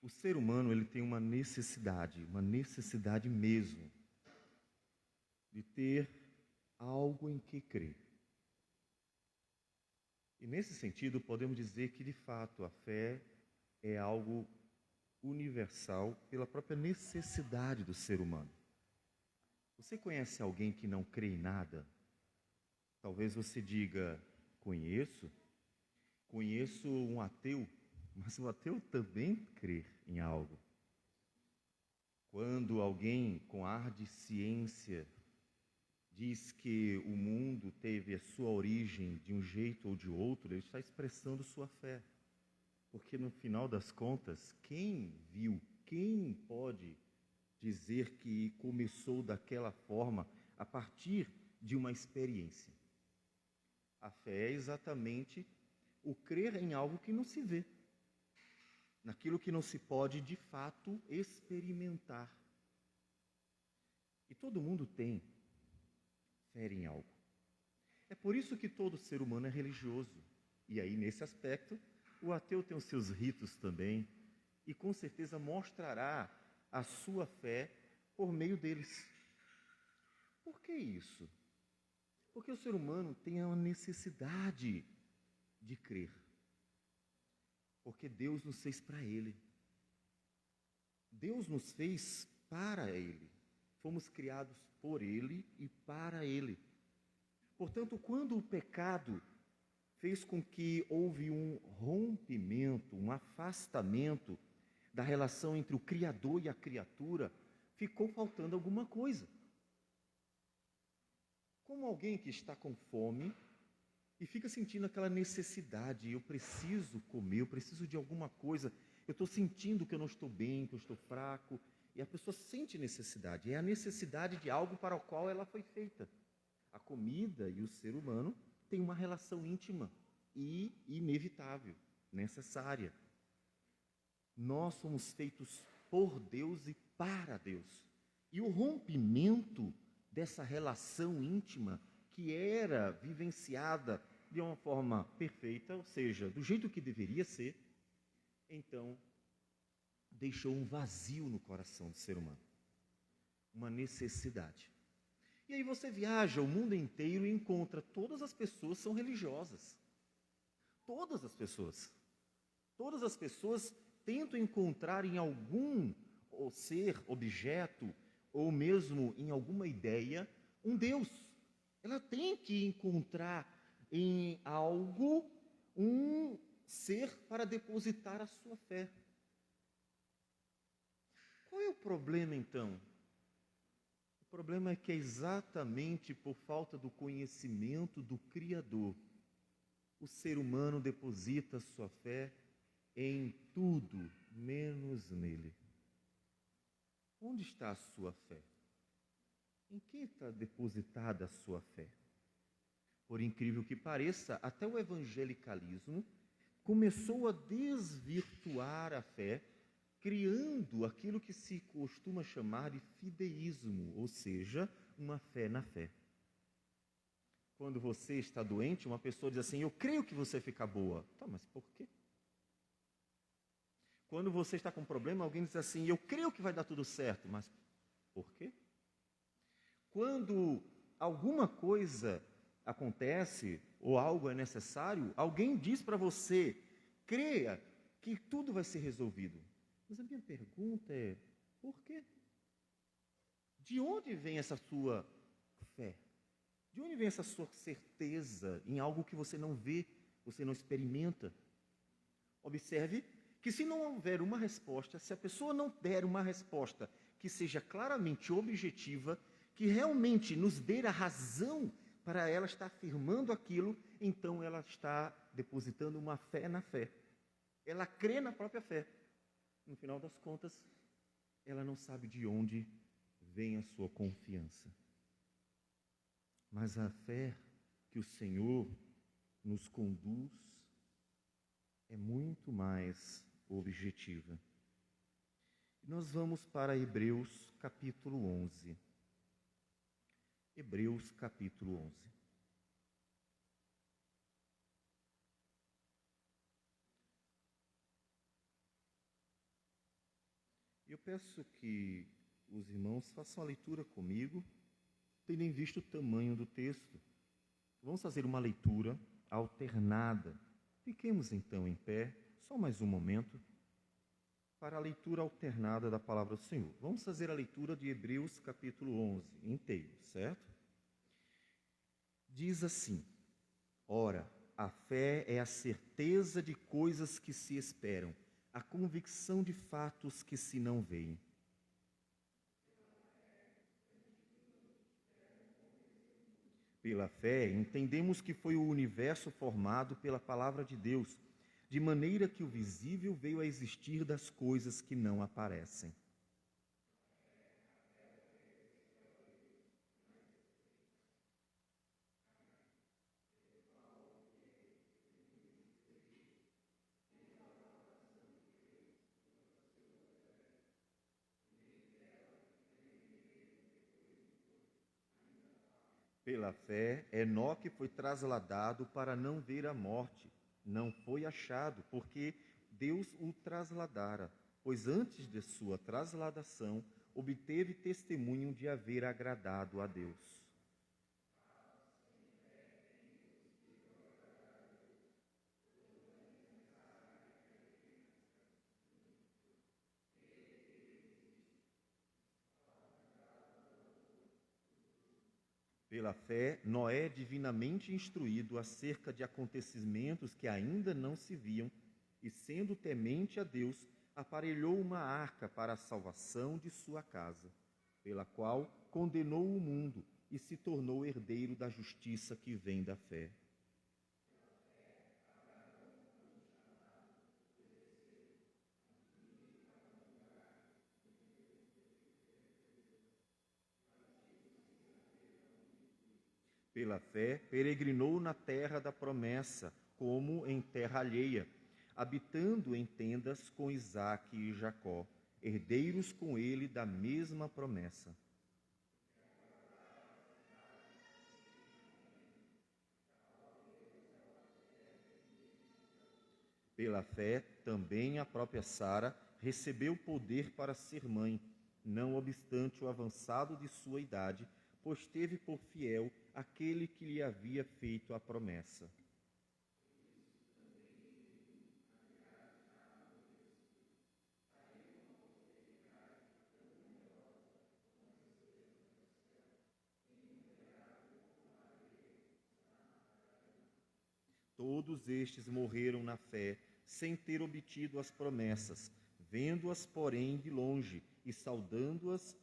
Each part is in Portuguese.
O ser humano ele tem uma necessidade mesmo, de ter algo em que crer. E nesse sentido, podemos dizer que, de fato, a fé é algo universal pela própria necessidade do ser humano. Você conhece alguém que não crê em nada? Talvez você diga, conheço um ateu, mas o ateu também crê em algo. Quando alguém com ar de ciência diz que o mundo teve a sua origem de um jeito ou de outro, ele está expressando sua fé. Porque no final das contas, quem viu, quem pode dizer que começou daquela forma a partir de uma experiência? A fé é exatamente o crer em algo que não se vê, naquilo que não se pode de fato experimentar. E todo mundo tem fé em algo. É por isso que todo ser humano é religioso. E aí, nesse aspecto, o ateu tem os seus ritos também, e com certeza mostrará a sua fé por meio deles. Por que isso? Porque o ser humano tem a necessidade de crer. Porque Deus nos fez para Ele. Deus nos fez para Ele. Fomos criados por Ele e para Ele. Portanto, quando o pecado fez com que houve um rompimento, um afastamento da relação entre o Criador e a criatura, ficou faltando alguma coisa. Como alguém que está com fome e fica sentindo aquela necessidade, eu preciso comer, eu preciso de alguma coisa, eu estou sentindo que eu não estou bem, que eu estou fraco, e a pessoa sente necessidade, é a necessidade de algo para o qual ela foi feita. A comida e o ser humano têm uma relação íntima e inevitável, necessária. Nós somos feitos por Deus e para Deus. E o rompimento dessa relação íntima que era vivenciada de uma forma perfeita, ou seja, do jeito que deveria ser, então deixou um vazio no coração do ser humano, uma necessidade. E aí você viaja o mundo inteiro e encontra todas as pessoas são religiosas. Todas as pessoas. Todas as pessoas tentam encontrar em algum ser, objeto, ou mesmo em alguma ideia, um Deus. Ela tem que encontrar em algo um ser para depositar a sua fé. Qual é o problema então? O problema é que é exatamente por falta do conhecimento do Criador, o ser humano deposita sua fé em tudo, menos nele. Onde está a sua fé? Em que está depositada a sua fé? Por incrível que pareça, até o evangelicalismo começou a desvirtuar a fé, criando aquilo que se costuma chamar de fideísmo, ou seja, uma fé na fé. Quando você está doente, uma pessoa diz assim, eu creio que você fica boa. Tá, mas por quê? Quando você está com um problema, alguém diz assim, eu creio que vai dar tudo certo, mas por quê? Quando alguma coisa acontece ou algo é necessário, alguém diz para você, creia que tudo vai ser resolvido. Mas a minha pergunta é, por quê? De onde vem essa sua fé? De onde vem essa sua certeza em algo que você não vê, você não experimenta? Observe que se não houver uma resposta, se a pessoa não der uma resposta que seja claramente objetiva, que realmente nos dê a razão para ela estar afirmando aquilo, então ela está depositando uma fé na fé. Ela crê na própria fé. No final das contas, ela não sabe de onde vem a sua confiança. Mas a fé que o Senhor nos conduz é muito mais objetiva. Nós vamos para Hebreus capítulo 11. Hebreus capítulo 11. Eu peço que os irmãos façam a leitura comigo, tendo em vista o tamanho do texto. Vamos fazer uma leitura alternada. Fiquemos então em pé, só mais um momento, para a leitura alternada da palavra do Senhor. Vamos fazer a leitura de Hebreus capítulo 11, inteiro, certo? Diz assim: ora, a fé é a certeza de coisas que se esperam, a convicção de fatos que se não veem. Pela fé, entendemos que foi o universo formado pela palavra de Deus, de maneira que o visível veio a existir das coisas que não aparecem. Pela fé, Enoque foi trasladado para não ver a morte. Não foi achado, porque Deus o trasladara, pois antes de sua trasladação, obteve testemunho de haver agradado a Deus. Pela fé, Noé, divinamente instruído acerca de acontecimentos que ainda não se viam, e sendo temente a Deus, aparelhou uma arca para a salvação de sua casa, pela qual condenou o mundo e se tornou herdeiro da justiça que vem da fé. Pela fé, peregrinou na terra da promessa, como em terra alheia, habitando em tendas com Isaque e Jacó, herdeiros com ele da mesma promessa. Pela fé, também a própria Sara recebeu poder para ser mãe, não obstante o avançado de sua idade, pois teve por fiel aquele que lhe havia feito a promessa. Todos estes morreram na fé, sem ter obtido as promessas, vendo-as, porém, de longe, e saudando-as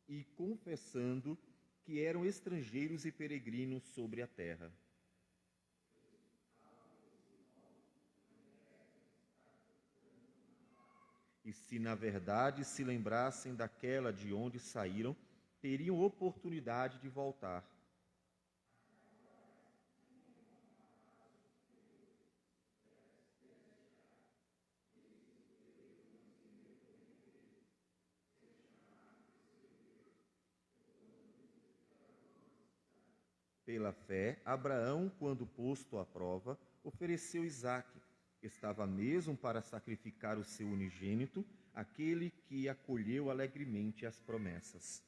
e confessando que eram estrangeiros e peregrinos sobre a terra. E se na verdade se lembrassem daquela de onde saíram, teriam oportunidade de voltar. Pela fé, Abraão, quando posto à prova, ofereceu Isaque. Estava mesmo para sacrificar o seu unigênito, aquele que acolheu alegremente as promessas.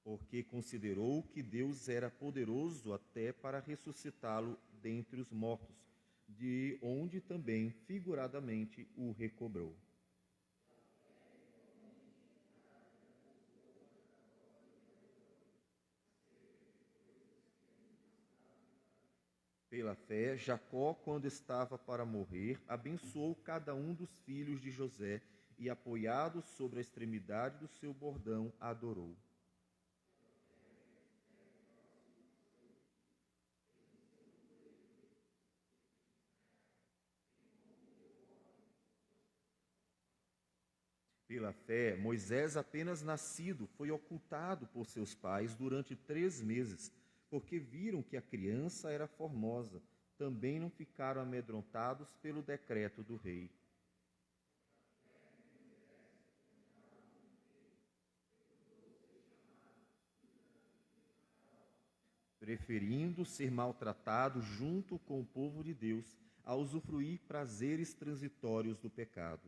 Porque considerou que Deus era poderoso até para ressuscitá-lo dentre os mortos, de onde também, figuradamente, o recobrou. Pela fé, Jacó, quando estava para morrer, abençoou cada um dos filhos de José e, apoiado sobre a extremidade do seu bordão, adorou. Pela fé, Moisés, apenas nascido, foi ocultado por seus pais durante 3 meses, porque viram que a criança era formosa. Também não ficaram amedrontados pelo decreto do rei. preferindo ser maltratado junto com o povo de Deus a usufruir prazeres transitórios do pecado.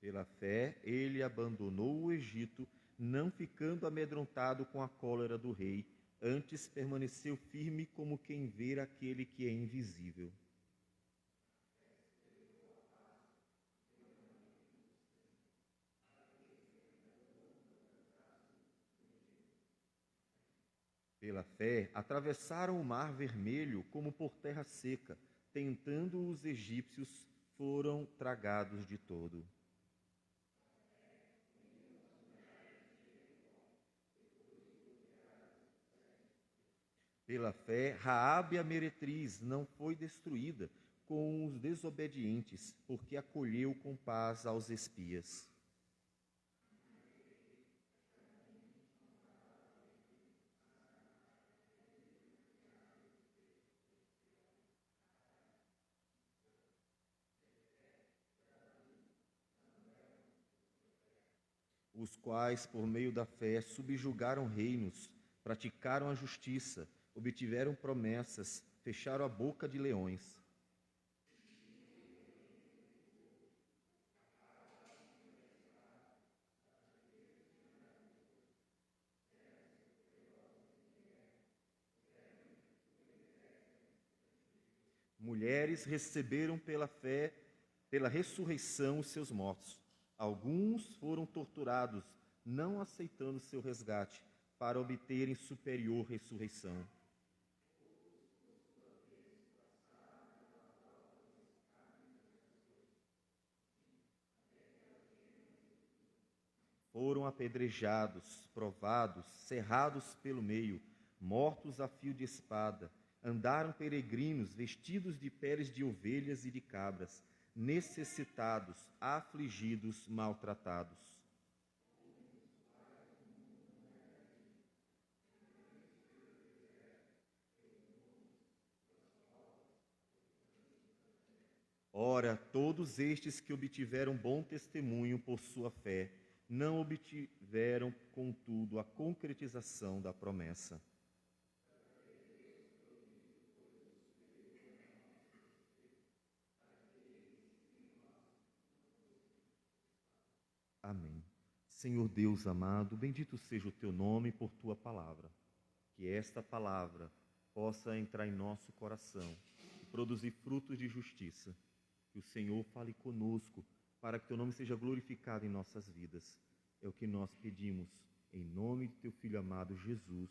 Pela fé, ele abandonou o Egito, não ficando amedrontado com a cólera do rei, antes permaneceu firme como quem vê aquele que é invisível. Pela fé, atravessaram o mar vermelho como por terra seca, tentando os egípcios, foram tragados de todo. Pela fé, Raabe a meretriz não foi destruída com os desobedientes, porque acolheu com paz aos espias. Os quais, por meio da fé, subjugaram reinos, praticaram a justiça, obtiveram promessas, fecharam a boca de leões. Mulheres receberam pela fé, pela ressurreição, os seus mortos. Alguns foram torturados, não aceitando seu resgate, para obterem superior ressurreição. Foram apedrejados, provados, cerrados pelo meio, mortos a fio de espada. Andaram peregrinos, vestidos de peles de ovelhas e de cabras, necessitados, afligidos, maltratados. Ora, todos estes que obtiveram bom testemunho por sua fé, não obtiveram, contudo, a concretização da promessa. Amém. Senhor Deus amado, bendito seja o teu nome por tua palavra. Que esta palavra possa entrar em nosso coração e produzir frutos de justiça. Que o Senhor fale conosco para que teu nome seja glorificado em nossas vidas. É o que nós pedimos em nome de teu Filho amado Jesus.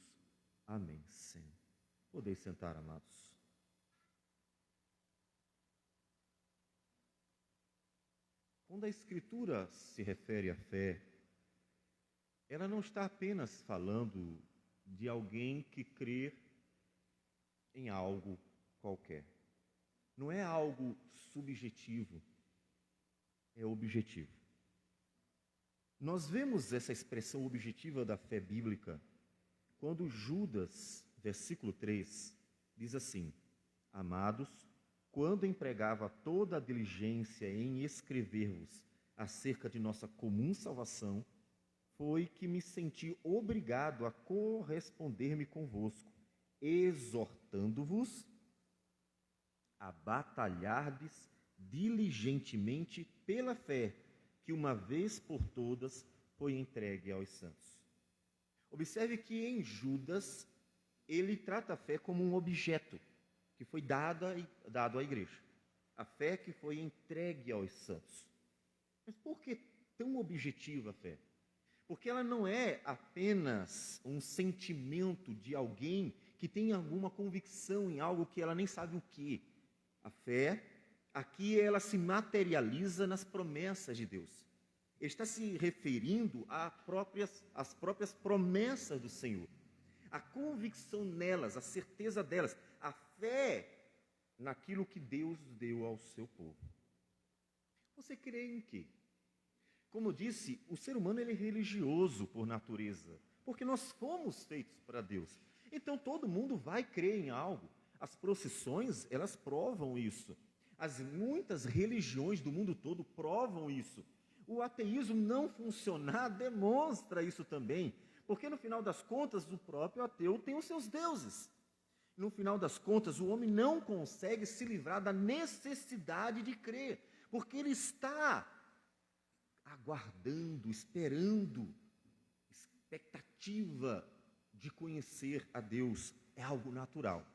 Amém. Senhor. Podeis sentar, amados. Quando a Escritura se refere à fé, ela não está apenas falando de alguém que crê em algo qualquer. Não é algo subjetivo, é objetivo. Nós vemos essa expressão objetiva da fé bíblica quando Judas, versículo 3, diz assim: Amados, quando empregava toda a diligência em escrever-vos acerca de nossa comum salvação, foi que me senti obrigado a corresponder-me convosco, exortando-vos a batalhardes diligentemente pela fé, que uma vez por todas foi entregue aos santos. Observe que em Judas, ele trata a fé como um objeto que foi dado à igreja. A fé que foi entregue aos santos. Mas por que tão objetiva a fé? Porque ela não é apenas um sentimento de alguém que tem alguma convicção em algo que ela nem sabe o que. A fé, aqui ela se materializa nas promessas de Deus. Ele está se referindo às próprias promessas do Senhor. A convicção nelas, a certeza delas, a fé naquilo que Deus deu ao seu povo. Você crê em quê? Como eu disse, o ser humano ele é religioso por natureza, porque nós fomos feitos para Deus. Então todo mundo vai crer em algo. As procissões, elas provam isso. Muitas religiões do mundo todo provam isso. O ateísmo não funcionar demonstra isso também, porque no final das contas o próprio ateu tem os seus deuses. No final das contas o homem não consegue se livrar da necessidade de crer, porque ele está aguardando, esperando, expectativa de conhecer a Deus. É algo natural.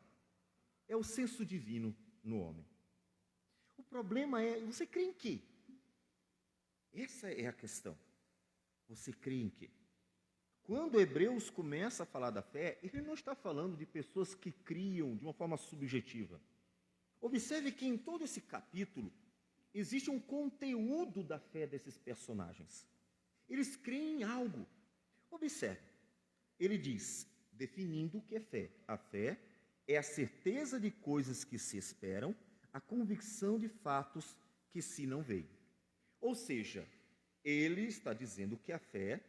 É o senso divino no homem. O problema é, você crê em quê? Essa é a questão. Você crê em quê? Quando Hebreus começa a falar da fé, ele não está falando de pessoas que criam de uma forma subjetiva. Observe que em todo esse capítulo existe um conteúdo da fé desses personagens. Eles creem em algo. Observe, ele diz, definindo o que é fé. A fé é a certeza de coisas que se esperam, a convicção de fatos que se não veem. Ou seja, ele está dizendo que a fé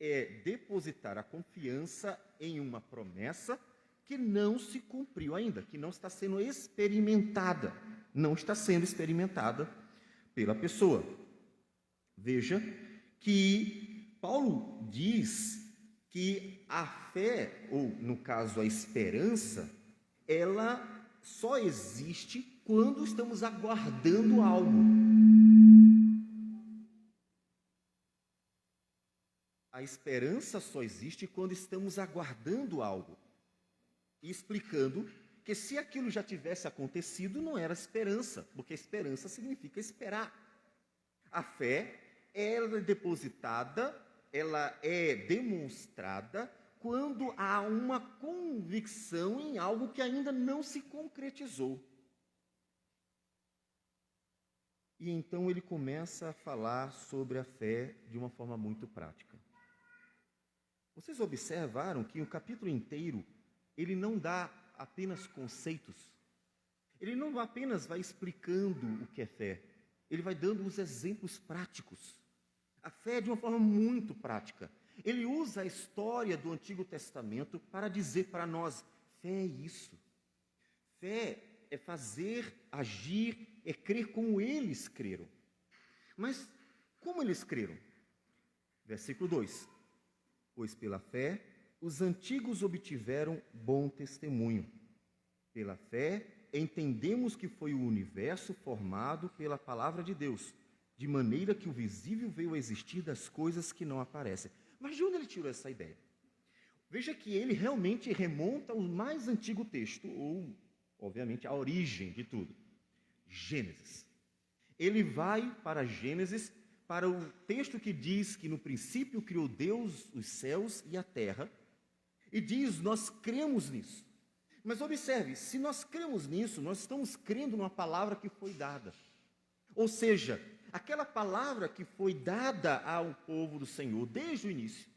é depositar a confiança em uma promessa que não se cumpriu ainda, que não está sendo experimentada, não está sendo experimentada pela pessoa. Veja que Paulo diz que a fé, ou no caso a esperança, ela só existe quando estamos aguardando algo. A esperança só existe quando estamos aguardando algo. E explicando que se aquilo já tivesse acontecido, não era esperança, porque esperança significa esperar. A fé, ela é depositada, ela é demonstrada quando há uma convicção em algo que ainda não se concretizou. E então ele começa a falar sobre a fé de uma forma muito prática. Vocês observaram que o capítulo inteiro, ele não dá apenas conceitos. Ele não apenas vai explicando o que é fé. Ele vai dando os exemplos práticos. A fé é de uma forma muito prática. Ele usa a história do Antigo Testamento para dizer para nós, fé é isso. Fé é fazer, agir, é crer como eles creram. Mas como eles creram? Versículo 2. Pois pela fé os antigos obtiveram bom testemunho. Pela fé entendemos que foi o universo formado pela palavra de Deus, de maneira que o visível veio a existir das coisas que não aparecem. Mas de onde ele tirou essa ideia? Veja que ele realmente remonta ao mais antigo texto, ou, obviamente, a origem de tudo. Gênesis. Ele vai para Gênesis, para o texto que diz que no princípio criou Deus os céus e a terra, e diz, nós cremos nisso. Mas observe, se nós cremos nisso, nós estamos crendo numa palavra que foi dada. Ou seja, aquela palavra que foi dada ao povo do Senhor desde o início,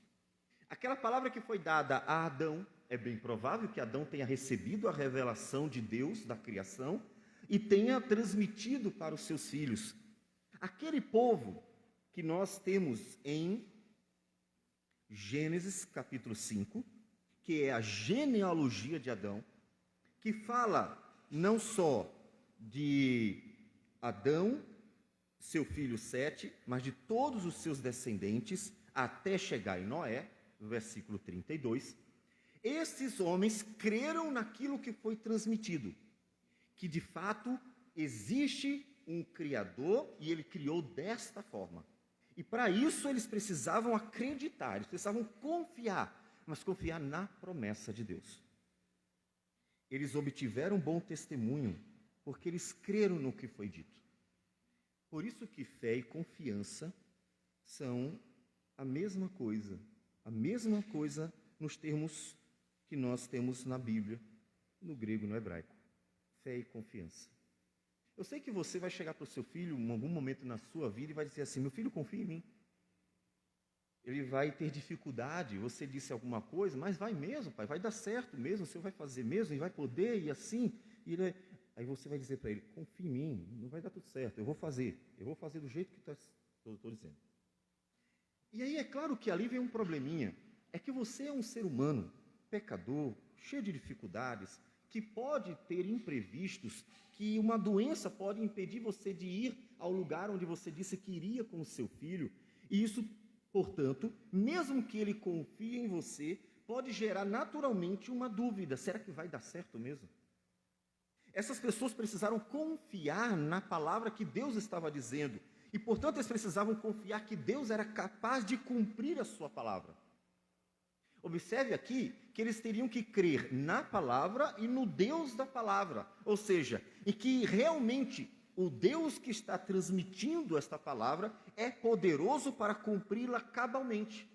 aquela palavra que foi dada a Adão, é bem provável que Adão tenha recebido a revelação de Deus, da criação, e tenha transmitido para os seus filhos. Aquele povo que nós temos em Gênesis capítulo 5, que é a genealogia de Adão, que fala não só de Adão, seu filho Sete, mas de todos os seus descendentes, até chegar em Noé, no versículo 32, esses homens creram naquilo que foi transmitido, que de fato existe um Criador e ele criou desta forma. E para isso eles precisavam acreditar, eles precisavam confiar, mas confiar na promessa de Deus. Eles obtiveram bom testemunho, porque eles creram no que foi dito. Por isso que fé e confiança são a mesma coisa nos termos que nós temos na Bíblia, no grego e no hebraico. Fé e confiança. Eu sei que você vai chegar para o seu filho em algum momento na sua vida e vai dizer assim, meu filho, confia em mim. Ele vai ter dificuldade, você disse alguma coisa, mas vai mesmo, pai, vai dar certo mesmo, o senhor vai fazer mesmo, e vai poder, e assim. Aí você vai dizer para ele, confia em mim, não vai dar tudo certo, eu vou fazer do jeito que estou dizendo. E aí é claro que ali vem um probleminha, é que você é um ser humano, pecador, cheio de dificuldades, que pode ter imprevistos, que uma doença pode impedir você de ir ao lugar onde você disse que iria com o seu filho. E isso, portanto, mesmo que ele confie em você, pode gerar naturalmente uma dúvida: será que vai dar certo mesmo? Essas pessoas precisaram confiar na palavra que Deus estava dizendo. E, portanto, eles precisavam confiar que Deus era capaz de cumprir a sua palavra. Observe aqui que eles teriam que crer na palavra e no Deus da palavra. Ou seja, em que realmente o Deus que está transmitindo esta palavra é poderoso para cumpri-la cabalmente.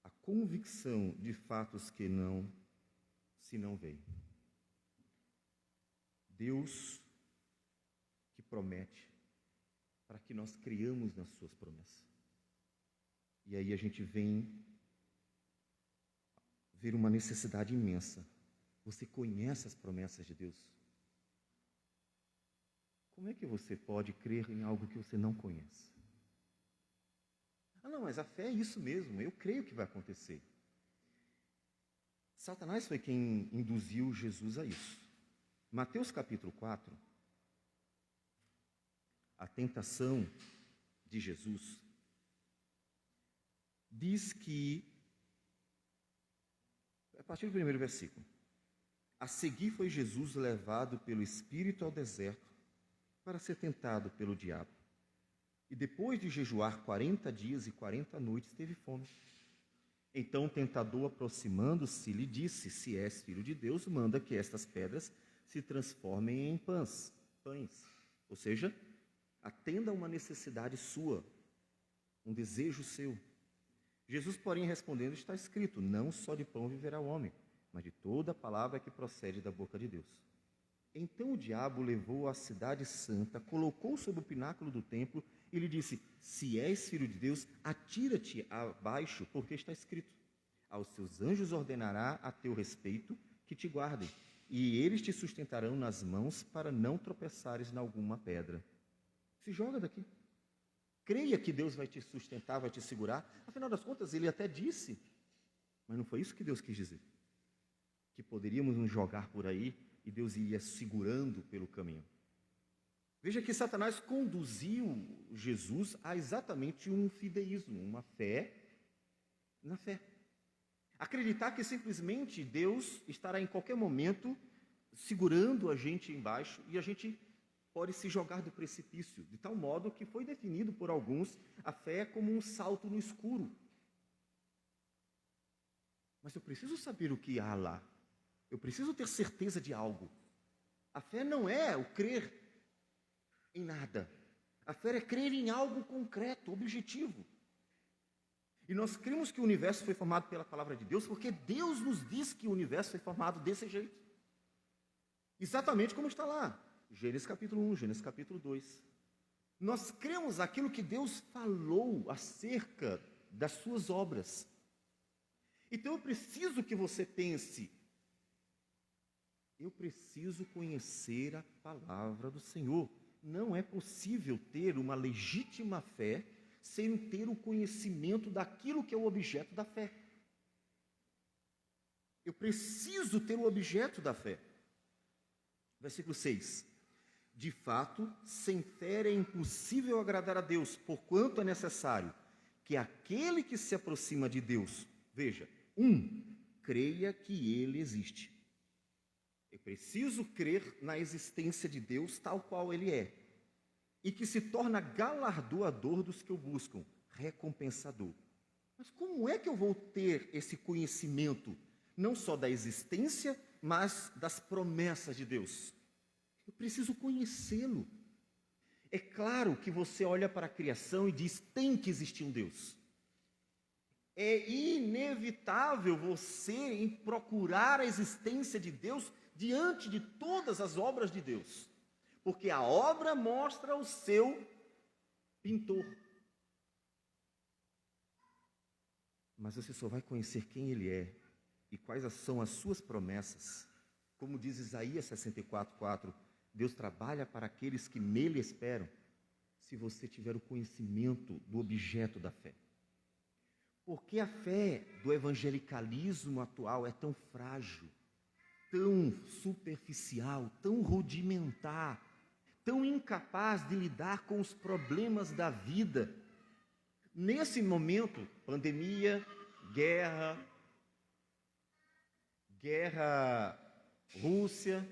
A convicção de fatos que não se não veem. Deus que promete para que nós criamos nas suas promessas. E aí a gente vem ver uma necessidade imensa. Você conhece as promessas de Deus? Como é que você pode crer em algo que você não conhece? Ah, não, mas a fé é isso mesmo, eu creio que vai acontecer. Satanás foi quem induziu Jesus a isso. Mateus capítulo 4, a tentação de Jesus, diz que, a partir do primeiro versículo, a seguir foi Jesus levado pelo Espírito ao deserto para ser tentado pelo diabo. E depois de jejuar 40 dias e 40 noites, teve fome. Então o tentador, aproximando-se, lhe disse: se és filho de Deus, manda que estas pedras se transformem em pães. Ou seja, atenda a uma necessidade sua, um desejo seu. Jesus, porém, respondendo, está escrito: não só de pão viverá o homem, mas de toda a palavra que procede da boca de Deus. Então o diabo levou-o à cidade santa, colocou-o sobre o pináculo do templo e lhe disse: se és filho de Deus, atira-te abaixo, porque está escrito: aos seus anjos ordenará a teu respeito que te guardem, e eles te sustentarão nas mãos para não tropeçares em alguma pedra. Se joga daqui. Creia que Deus vai te sustentar, vai te segurar. Afinal das contas, ele até disse, mas não foi isso que Deus quis dizer. Que poderíamos nos jogar por aí e Deus iria segurando pelo caminho. Veja que Satanás conduziu Jesus a exatamente um fideísmo, uma fé na fé. Acreditar que simplesmente Deus estará em qualquer momento segurando a gente embaixo e a gente pode se jogar do precipício, de tal modo que foi definido por alguns a fé como um salto no escuro. Mas eu preciso saber o que há lá. Eu preciso ter certeza de algo. A fé não é o crer em nada. A fé é crer em algo concreto, objetivo. E nós cremos que o universo foi formado pela palavra de Deus, porque Deus nos diz que o universo foi formado desse jeito. Exatamente como está lá. Gênesis capítulo 1, Gênesis capítulo 2. Nós cremos aquilo que Deus falou acerca das suas obras. Então eu preciso que você pense: eu preciso conhecer a palavra do Senhor. Não é possível ter uma legítima fé sem ter o conhecimento daquilo que é o objeto da fé. Eu preciso ter o objeto da fé. Versículo 6. De fato, sem fé é impossível agradar a Deus, porquanto é necessário que aquele que se aproxima de Deus, veja, creia que Ele existe. Eu preciso crer na existência de Deus tal qual Ele é, e que se torna galardoador dos que o buscam, recompensador. Mas como é que eu vou ter esse conhecimento, não só da existência, mas das promessas de Deus? Eu preciso conhecê-lo. É claro que você olha para a criação e diz: tem que existir um Deus. É inevitável você procurar a existência de Deus diante de todas as obras de Deus, porque a obra mostra o seu pintor. Mas você só vai conhecer quem Ele é e quais são as suas promessas. Como diz Isaías 64:4, Deus trabalha para aqueles que nele esperam, se você tiver o conhecimento do objeto da fé. Porque a fé do evangelicalismo atual é tão frágil, tão superficial, tão rudimentar, tão incapaz de lidar com os problemas da vida. Nesse momento, pandemia, guerra, Rússia,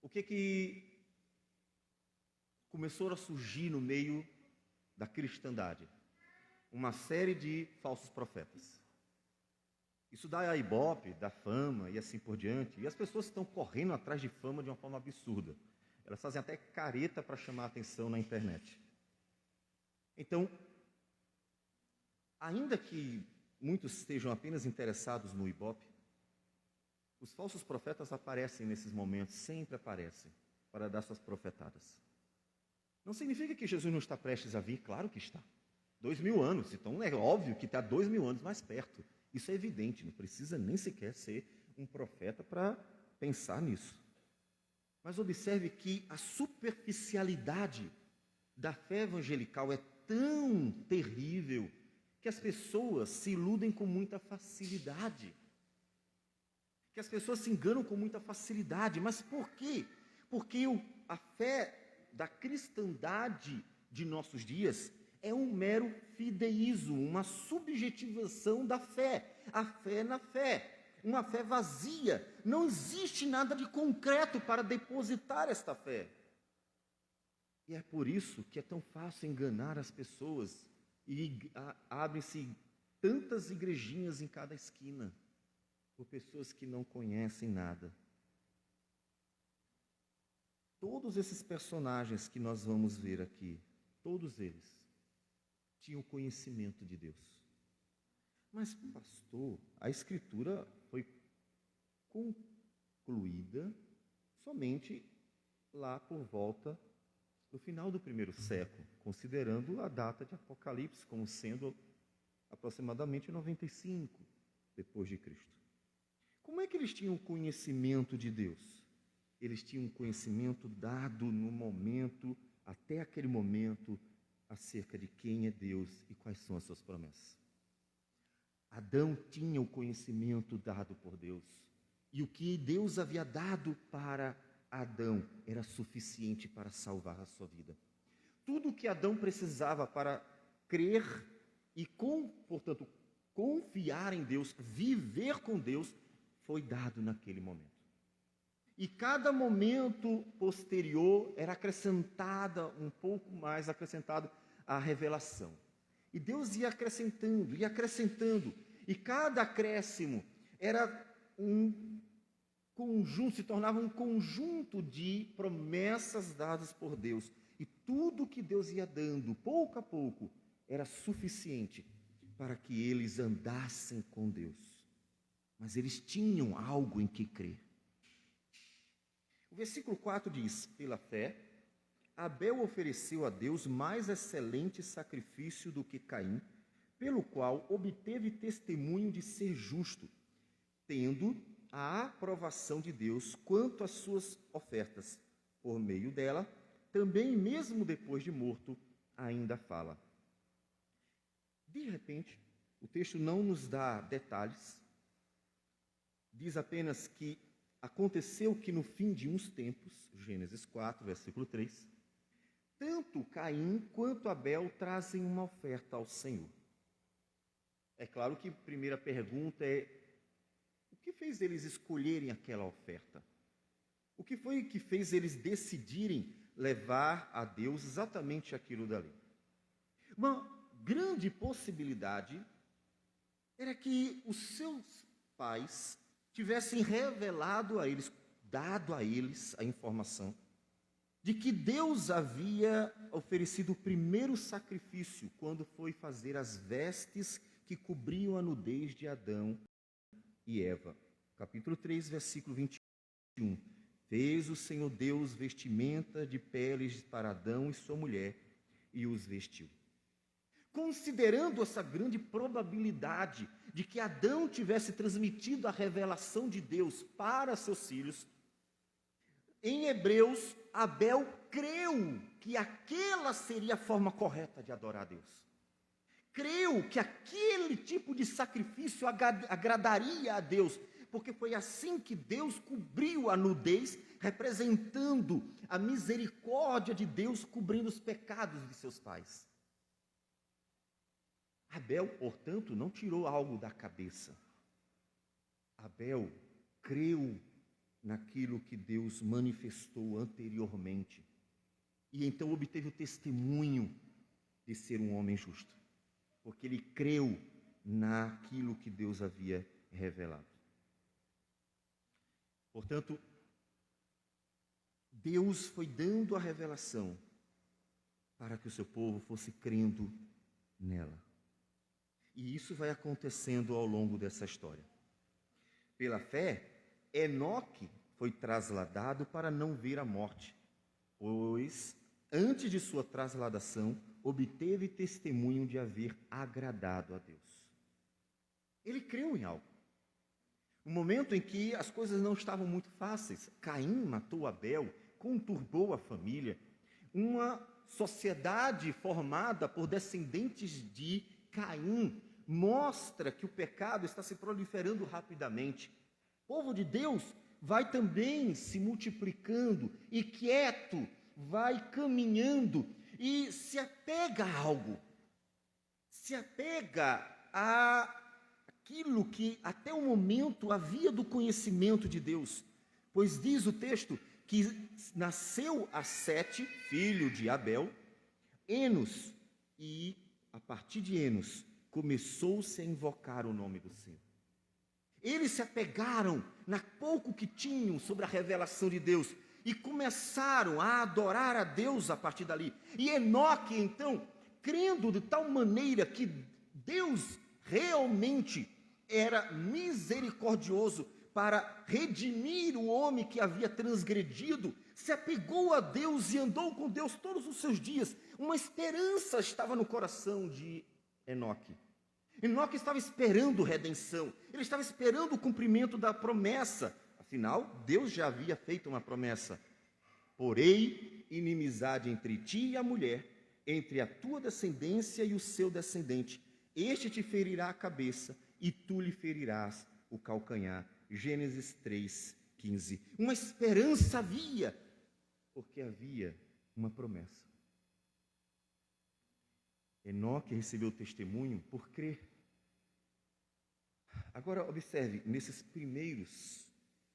o que começou a surgir no meio da cristandade? Uma série de falsos profetas. Isso dá a ibope, dá fama e assim por diante. E as pessoas estão correndo atrás de fama de uma forma absurda. Elas fazem até careta para chamar a atenção na internet. Então, ainda que muitos estejam apenas interessados no ibope, os falsos profetas aparecem nesses momentos, sempre aparecem, para dar suas profetadas. Não significa que Jesus não está prestes a vir, claro que está. 2000 anos, então é óbvio que está 2000 anos mais perto. Isso é evidente, não precisa nem sequer ser um profeta para pensar nisso. Mas observe que a superficialidade da fé evangelical é tão terrível que as pessoas se iludem com muita facilidade. Que as pessoas se enganam com muita facilidade. Mas por quê? Porque a fé da cristandade de nossos dias é um mero fideísmo, uma subjetivação da fé. A fé na fé, uma fé vazia. Não existe nada de concreto para depositar esta fé. E é por isso que é tão fácil enganar as pessoas. E abrem-se tantas igrejinhas em cada esquina, por pessoas que não conhecem nada. Todos esses personagens que nós vamos ver aqui, todos eles, tinham conhecimento de Deus. Mas, pastor, a Escritura foi concluída somente lá por volta do final do primeiro século, considerando a data de Apocalipse como sendo aproximadamente 95 depois de Cristo. Como é que eles tinham conhecimento de Deus? Eles tinham um conhecimento dado no momento, até aquele momento, acerca de quem é Deus e quais são as suas promessas. Adão tinha o conhecimento dado por Deus. E o que Deus havia dado para Adão era suficiente para salvar a sua vida. Tudo o que Adão precisava para crer e, portanto, confiar em Deus, viver com Deus, foi dado naquele momento. E cada momento posterior era acrescentada, um pouco mais acrescentado, a revelação. E Deus ia acrescentando, e cada acréscimo era um conjunto, se tornava um conjunto de promessas dadas por Deus. E tudo que Deus ia dando, pouco a pouco, era suficiente para que eles andassem com Deus. Mas eles tinham algo em que crer. O versículo 4 diz: pela fé, Abel ofereceu a Deus mais excelente sacrifício do que Caim, pelo qual obteve testemunho de ser justo, tendo a aprovação de Deus quanto às suas ofertas. Por meio dela, também, mesmo depois de morto, ainda fala. De repente, o texto não nos dá detalhes, diz apenas que aconteceu que no fim de uns tempos, Gênesis 4, versículo 3, tanto Caim quanto Abel trazem uma oferta ao Senhor. É claro que a primeira pergunta é: o que fez eles escolherem aquela oferta? O que foi que fez eles decidirem levar a Deus exatamente aquilo dali? Uma grande possibilidade era que os seus pais tivessem revelado a eles, dado a eles a informação de que Deus havia oferecido o primeiro sacrifício quando foi fazer as vestes que cobriam a nudez de Adão e Eva. Capítulo 3, versículo 21. Fez o Senhor Deus vestimenta de peles para Adão e sua mulher e os vestiu. Considerando essa grande probabilidade de que Adão tivesse transmitido a revelação de Deus para seus filhos, em Hebreus, Abel creu que aquela seria a forma correta de adorar a Deus. creu que aquele tipo de sacrifício agradaria a Deus, porque foi assim que Deus cobriu a nudez, representando a misericórdia de Deus cobrindo os pecados de seus pais. Abel, portanto, não tirou algo da cabeça. Abel creu naquilo que Deus manifestou anteriormente, e então obteve o testemunho de ser um homem justo, porque ele creu naquilo que Deus havia revelado. Portanto, Deus foi dando a revelação para que o seu povo fosse crendo nela. E isso vai acontecendo ao longo dessa história. Pela fé, Enoque foi trasladado para não ver a morte, pois, antes de sua trasladação, obteve testemunho de haver agradado a Deus. Ele creu em algo. No momento em que as coisas não estavam muito fáceis, Caim matou Abel, conturbou a família, uma sociedade formada por descendentes de Caim mostra que o pecado está se proliferando rapidamente. O povo de Deus vai também se multiplicando e quieto, vai caminhando e se apega a algo, se apega a aquilo que até o momento havia do conhecimento de Deus, pois diz o texto que nasceu a Sete, filho de Abel, Enos, e a partir de Enos começou-se a invocar o nome do Senhor. Eles se apegaram na pouco que tinham sobre a revelação de Deus e começaram a adorar a Deus a partir dali. E Enoque, então, crendo de tal maneira que Deus realmente era misericordioso para redimir o homem que havia transgredido, se apegou a Deus e andou com Deus todos os seus dias. Uma esperança estava no coração de Enoque. Enoque estava esperando redenção, ele estava esperando o cumprimento da promessa. Afinal, Deus já havia feito uma promessa: porém, inimizade entre ti e a mulher, entre a tua descendência e o seu descendente. Este te ferirá a cabeça e tu lhe ferirás o calcanhar. Gênesis 3:15. Uma esperança havia, porque havia uma promessa. Enoque recebeu o testemunho por crer. Agora, observe, nesses primeiros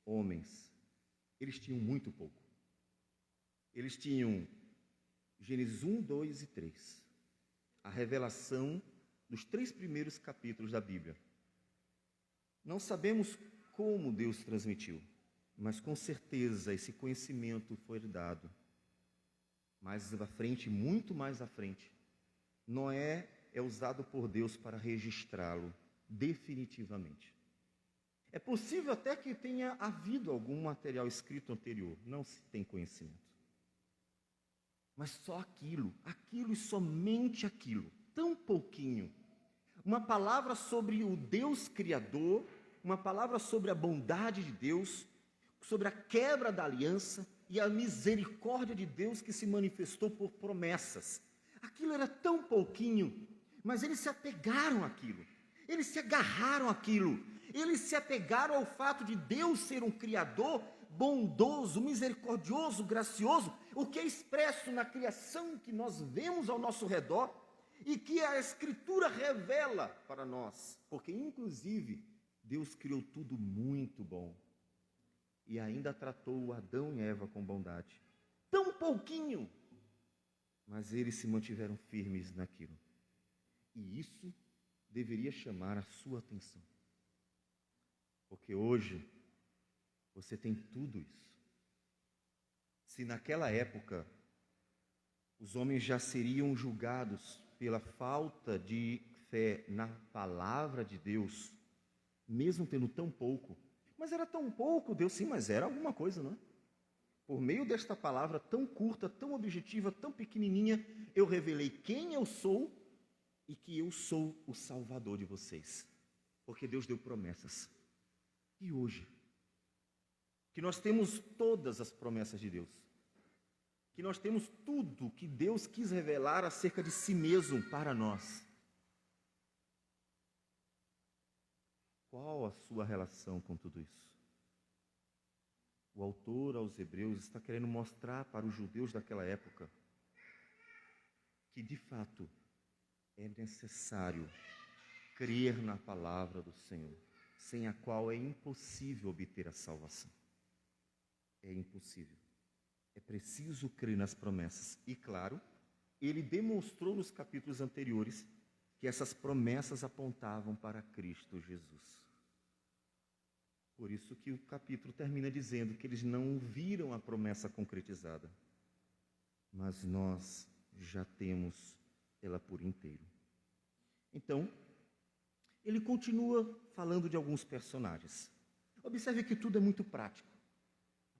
homens, eles tinham muito pouco. Eles tinham Gênesis 1, 2 e 3. A revelação dos 3 primeiros capítulos da Bíblia. Não sabemos como Deus transmitiu, mas com certeza esse conhecimento foi dado. Mais à frente, muito mais à frente, Noé é usado por Deus para registrá-lo definitivamente. É possível até que tenha havido algum material escrito anterior, não se tem conhecimento. Mas só aquilo e somente aquilo, tão pouquinho. Uma palavra sobre o Deus Criador, uma palavra sobre a bondade de Deus, sobre a quebra da aliança e a misericórdia de Deus que se manifestou por promessas. Aquilo era tão pouquinho, mas eles se apegaram àquilo, eles se agarraram àquilo, eles se apegaram ao fato de Deus ser um Criador bondoso, misericordioso, gracioso, o que é expresso na criação que nós vemos ao nosso redor e que a Escritura revela para nós, porque inclusive Deus criou tudo muito bom e ainda tratou Adão e Eva com bondade. Tão pouquinho, mas eles se mantiveram firmes naquilo. E isso deveria chamar a sua atenção. Porque hoje você tem tudo isso. Se naquela época os homens já seriam julgados pela falta de fé na palavra de Deus, mesmo tendo tão pouco, mas era tão pouco, Deus sim, mas era alguma coisa, não é? Por meio desta palavra tão curta, tão objetiva, tão pequenininha, eu revelei quem eu sou e que eu sou o Salvador de vocês. Porque Deus deu promessas. E hoje, que nós temos todas as promessas de Deus, que nós temos tudo que Deus quis revelar acerca de si mesmo para nós. Qual a sua relação com tudo isso? O autor aos Hebreus está querendo mostrar para os judeus daquela época que, de fato, é necessário crer na palavra do Senhor, sem a qual é impossível obter a salvação. É impossível. É preciso crer nas promessas. E, claro, ele demonstrou nos capítulos anteriores que essas promessas apontavam para Cristo Jesus. Por isso que o capítulo termina dizendo que eles não viram a promessa concretizada, mas nós já temos ela por inteiro. Então, ele continua falando de alguns personagens. Observe que tudo é muito prático.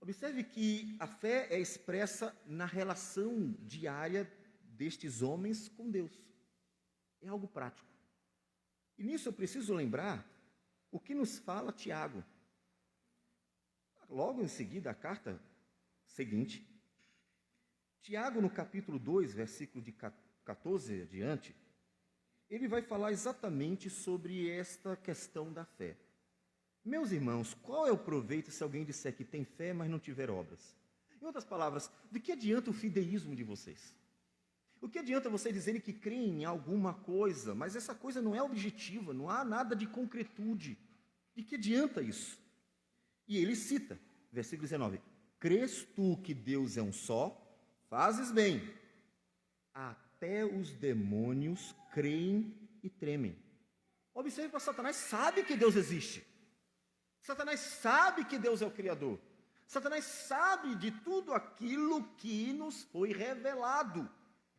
Observe que a fé é expressa na relação diária destes homens com Deus. É algo prático. E nisso eu preciso lembrar o que nos fala Tiago. Logo em seguida, a carta seguinte, Tiago, no capítulo 2, versículo de 14 adiante, ele vai falar exatamente sobre esta questão da fé. Meus irmãos, qual é o proveito se alguém disser que tem fé, mas não tiver obras? Em outras palavras, de que adianta o fideísmo de vocês? O que adianta vocês dizerem que creem em alguma coisa, mas essa coisa não é objetiva, não há nada de concretude? De que adianta isso? E ele cita, versículo 19, crês tu que Deus é um só? Fazes bem. Até os demônios creem e tremem. Observe para Satanás, sabe que Deus existe. Satanás sabe que Deus é o Criador. Satanás sabe de tudo aquilo que nos foi revelado.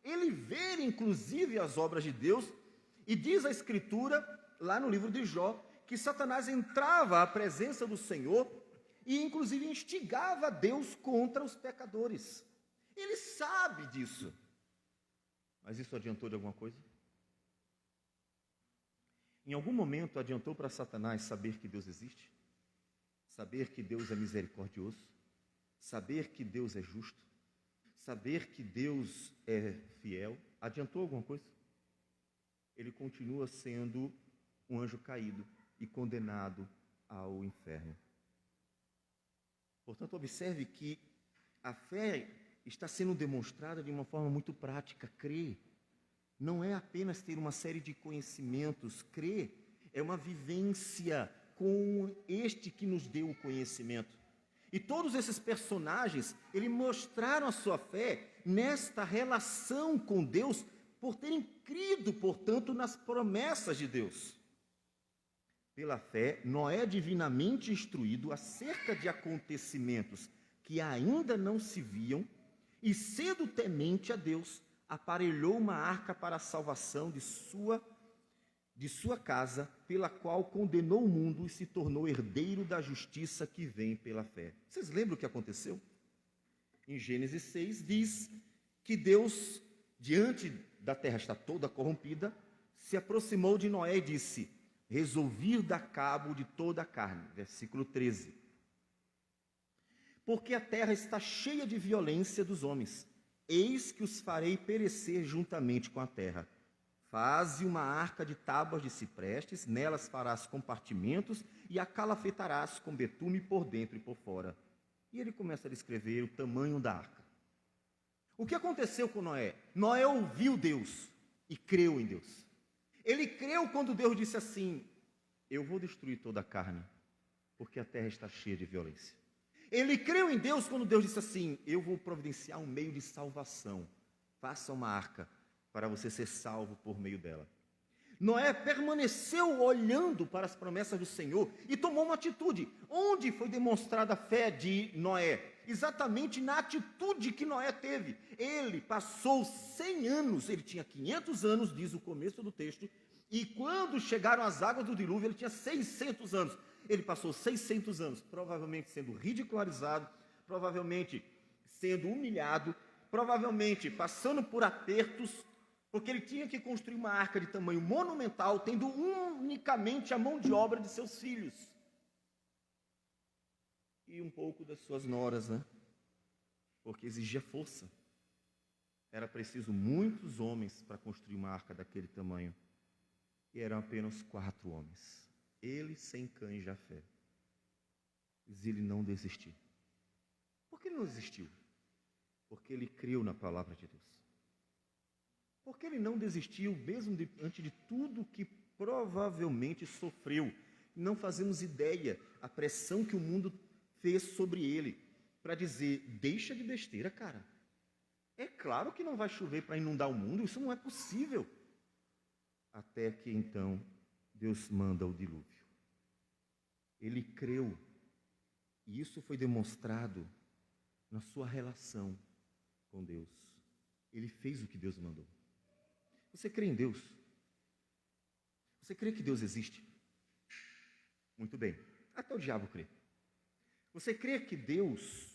Ele vê, inclusive, as obras de Deus, e diz a Escritura, lá no livro de Jó, que Satanás entrava à presença do Senhor e, inclusive, instigava Deus contra os pecadores. Ele sabe disso. Mas isso adiantou de alguma coisa? Em algum momento adiantou para Satanás saber que Deus existe? Saber que Deus é misericordioso? Saber que Deus é justo? Saber que Deus é fiel? Adiantou alguma coisa? Ele continua sendo um anjo caído e condenado ao inferno. Portanto, observe que a fé está sendo demonstrada de uma forma muito prática. Crer não é apenas ter uma série de conhecimentos. Crer é uma vivência com este que nos deu o conhecimento. E todos esses personagens, eles mostraram a sua fé nesta relação com Deus, por terem crido, portanto, nas promessas de Deus. Pela fé, Noé é divinamente instruído acerca de acontecimentos que ainda não se viam, e sendo temente a Deus, aparelhou uma arca para a salvação de sua casa, pela qual condenou o mundo e se tornou herdeiro da justiça que vem pela fé. Vocês lembram o que aconteceu? Em Gênesis 6 diz que Deus, diante da terra estar toda corrompida, se aproximou de Noé e disse: resolvi dar cabo de toda a carne. Versículo 13. Porque a terra está cheia de violência dos homens. Eis que os farei perecer juntamente com a terra. Faze uma arca de tábuas de ciprestes, nelas farás compartimentos e a calafetarás com betume por dentro e por fora. E ele começa a descrever o tamanho da arca. O que aconteceu com Noé? Noé ouviu Deus e creu em Deus. Ele creu quando Deus disse assim: eu vou destruir toda a carne, porque a terra está cheia de violência. Ele creu em Deus quando Deus disse assim: eu vou providenciar um meio de salvação. Faça uma arca para você ser salvo por meio dela. Noé permaneceu olhando para as promessas do Senhor e tomou uma atitude. Onde foi demonstrada a fé de Noé? Exatamente na atitude que Noé teve. Ele passou 100 anos, ele tinha 500 anos, diz o começo do texto, e quando chegaram as águas do dilúvio, ele tinha 600 anos. Ele passou 600 anos, provavelmente sendo ridicularizado, provavelmente sendo humilhado, provavelmente passando por apertos, porque ele tinha que construir uma arca de tamanho monumental, tendo unicamente a mão de obra de seus filhos. E um pouco das suas noras, né? Porque exigia força. Era preciso muitos homens para construir uma arca daquele tamanho. E eram apenas 4 homens. ele sem cães Jafé, mas ele não desistiu. Por que ele não desistiu? Porque ele creu na palavra de Deus. Porque ele não desistiu, mesmo diante de tudo que provavelmente sofreu. Não fazemos ideia a pressão que o mundo fez sobre ele para dizer, deixa de besteira, cara. É claro que não vai chover para inundar o mundo, isso não é possível. Até que então Deus manda o dilúvio. Ele creu, e isso foi demonstrado na sua relação com Deus. Ele fez o que Deus mandou. Você crê em Deus? Você crê que Deus existe? Muito bem. Até o diabo crê. Você crê que Deus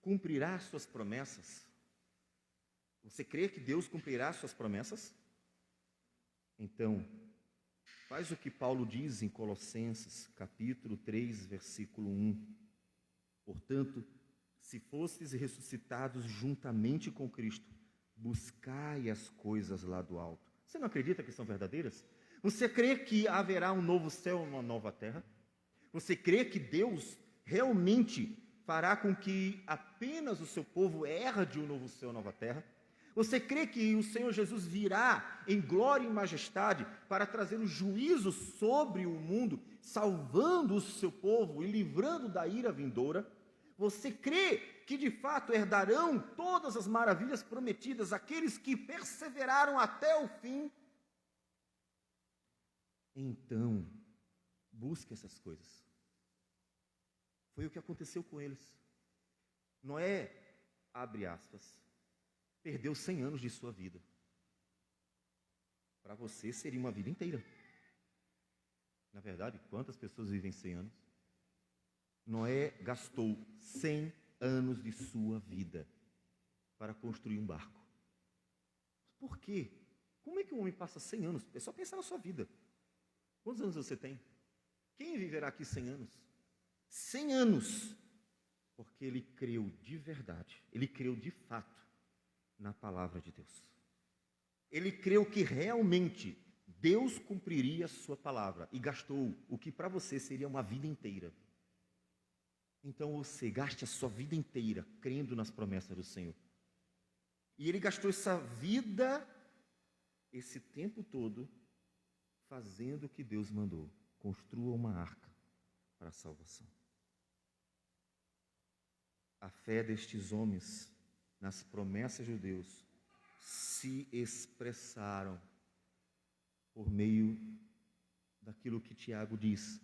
cumprirá suas promessas? Você crê que Deus cumprirá suas promessas? Então, faz o que Paulo diz em Colossenses, capítulo 3, versículo 1. Portanto, se fostes ressuscitados juntamente com Cristo, buscai as coisas lá do alto. Você não acredita que são verdadeiras? Você crê que haverá um novo céu e uma nova terra? Você crê que Deus realmente fará com que apenas o seu povo herde um novo céu e nova terra? Você crê que o Senhor Jesus virá em glória e majestade para trazer o juízo sobre o mundo, salvando o seu povo e livrando da ira vindoura? Você crê que de fato herdarão todas as maravilhas prometidas aqueles que perseveraram até o fim? Então, busque essas coisas. Foi o que aconteceu com eles. Noé, abre aspas, perdeu 100 anos de sua vida. Para você seria uma vida inteira. Na verdade, quantas pessoas vivem 100 anos? Noé gastou 100 anos de sua vida para construir um barco. Por quê? Como é que um homem passa 100 anos? É só pensar na sua vida. Quantos anos você tem? Quem viverá aqui 100 anos? 100 anos. Porque ele creu de verdade, ele creu de fato na palavra de Deus. Ele creu que realmente Deus cumpriria a sua palavra e gastou o que para você seria uma vida inteira. Então você gaste a sua vida inteira crendo nas promessas do Senhor. E ele gastou essa vida, esse tempo todo, fazendo o que Deus mandou. Construa uma arca para a salvação. A fé destes homens nas promessas de Deus se expressaram por meio daquilo que Tiago diz,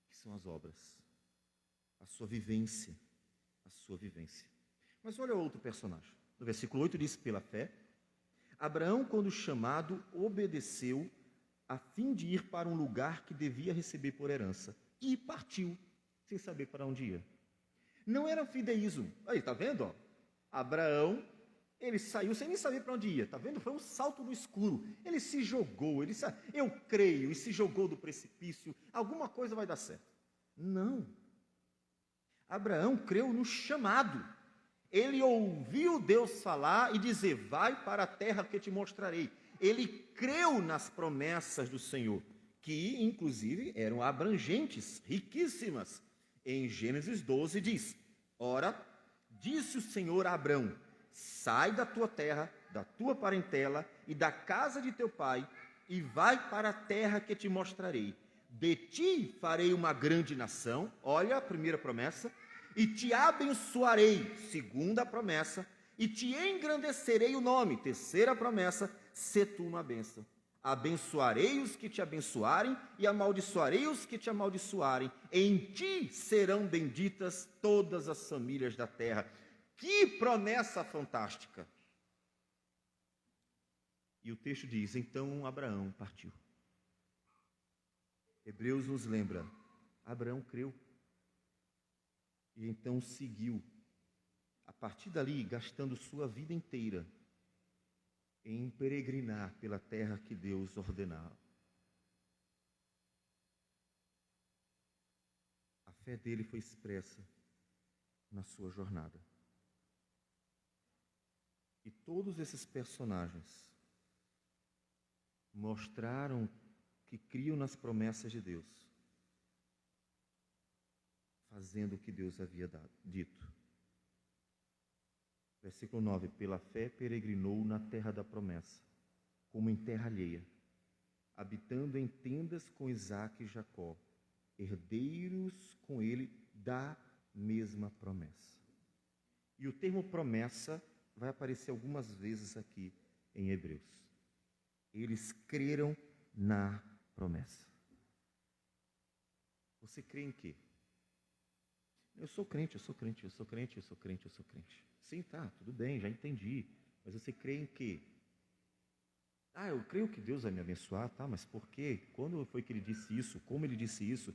que são as obras, a sua vivência, a sua vivência. Mas olha outro personagem. No versículo 8 diz, pela fé, Abraão, quando chamado, obedeceu a fim de ir para um lugar que devia receber por herança, e partiu, sem saber para onde ia. Não era fideísmo. Aí, está vendo? Ó? Abraão, ele saiu sem nem saber para onde ia. Está vendo? Foi um salto no escuro. Ele se jogou, eu creio, e se jogou do precipício. Alguma coisa vai dar certo. Não. Abraão creu no chamado. Ele ouviu Deus falar e dizer, vai para a terra que eu te mostrarei. Ele creu nas promessas do Senhor, que inclusive eram abrangentes, riquíssimas. Em Gênesis 12 diz, ora, disse o Senhor a Abrão, sai da tua terra, da tua parentela e da casa de teu pai, e vai para a terra que te mostrarei. De ti farei uma grande nação, olha a primeira promessa, e te abençoarei, segunda promessa, e te engrandecerei o nome, terceira promessa, se tu uma bênção. Abençoarei os que te abençoarem e amaldiçoarei os que te amaldiçoarem. Em ti serão benditas todas as famílias da terra. Que promessa fantástica! E o texto diz, então Abraão partiu. Hebreus nos lembra, Abraão creu. E então seguiu, a partir dali, gastando sua vida inteira em peregrinar pela terra que Deus ordenava. A fé dele foi expressa na sua jornada. E todos esses personagens mostraram que criam nas promessas de Deus, fazendo o que Deus havia dito. Versículo 9: pela fé peregrinou na terra da promessa, como em terra alheia, habitando em tendas com Isaque e Jacó, herdeiros com ele da mesma promessa. E o termo promessa vai aparecer algumas vezes aqui em Hebreus. Eles creram na promessa. Você crê em quê? Eu sou crente, eu sou crente, eu sou crente, eu sou crente, eu sou crente. Sim, tá, tudo bem, já entendi. Mas você crê em quê? Ah, eu creio que Deus vai me abençoar, tá, mas por quê? Quando foi que ele disse isso? Como ele disse isso?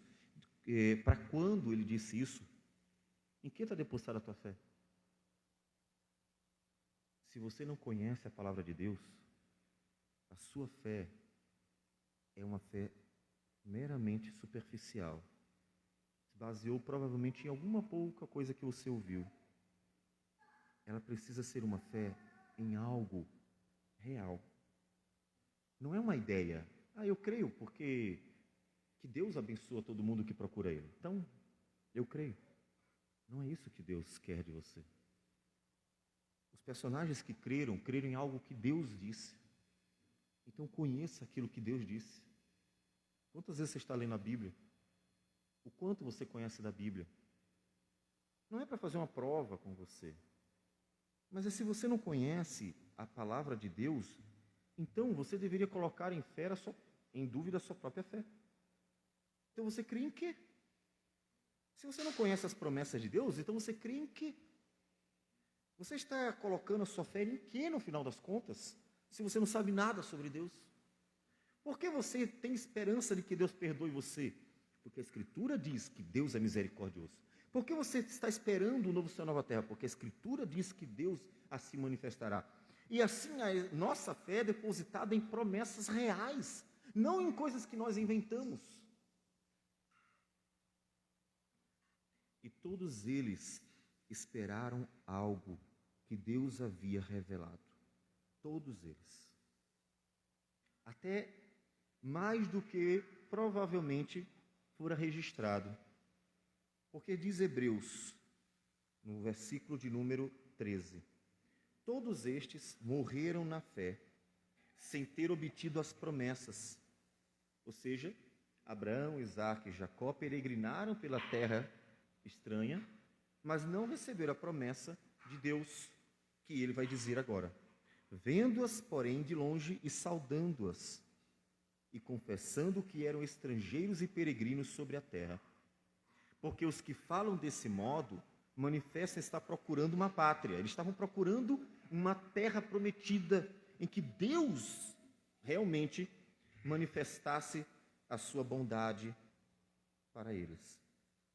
Para quando ele disse isso? Em que está depositada a tua fé? Se você não conhece a palavra de Deus, a sua fé é uma fé meramente superficial. Se baseou provavelmente em alguma pouca coisa que você ouviu. Ela precisa ser uma fé em algo real. Não é uma ideia. Ah, eu creio porque que Deus abençoa todo mundo que procura Ele. Então, eu creio. Não é isso que Deus quer de você. Os personagens que creram em algo que Deus disse. Então, conheça aquilo que Deus disse. Quantas vezes você está lendo a Bíblia? O quanto você conhece da Bíblia? Não é para fazer uma prova com você. Mas é se você não conhece a palavra de Deus, então você deveria colocar em dúvida a sua própria fé. Então você crê em quê? Se você não conhece as promessas de Deus, então você crê em quê? Você está colocando a sua fé em quê no final das contas? Se você não sabe nada sobre Deus? Por que você tem esperança de que Deus perdoe você? Porque a Escritura diz que Deus é misericordioso. Por que você está esperando o novo céu e a nova terra? Porque a Escritura diz que Deus assim manifestará. E assim a nossa fé é depositada em promessas reais, não em coisas que nós inventamos. E todos eles esperaram algo que Deus havia revelado. Todos eles. Até mais do que provavelmente fora registrado. Porque diz Hebreus, no versículo de número 13: todos estes morreram na fé, sem ter obtido as promessas. Ou seja, Abraão, Isaque e Jacó peregrinaram pela terra estranha, mas não receberam a promessa de Deus, que ele vai dizer agora. Vendo-as, porém, de longe e saudando-as, e confessando que eram estrangeiros e peregrinos sobre a terra. Porque os que falam desse modo manifestam estar procurando uma pátria. Eles estavam procurando uma terra prometida em que Deus realmente manifestasse a sua bondade para eles.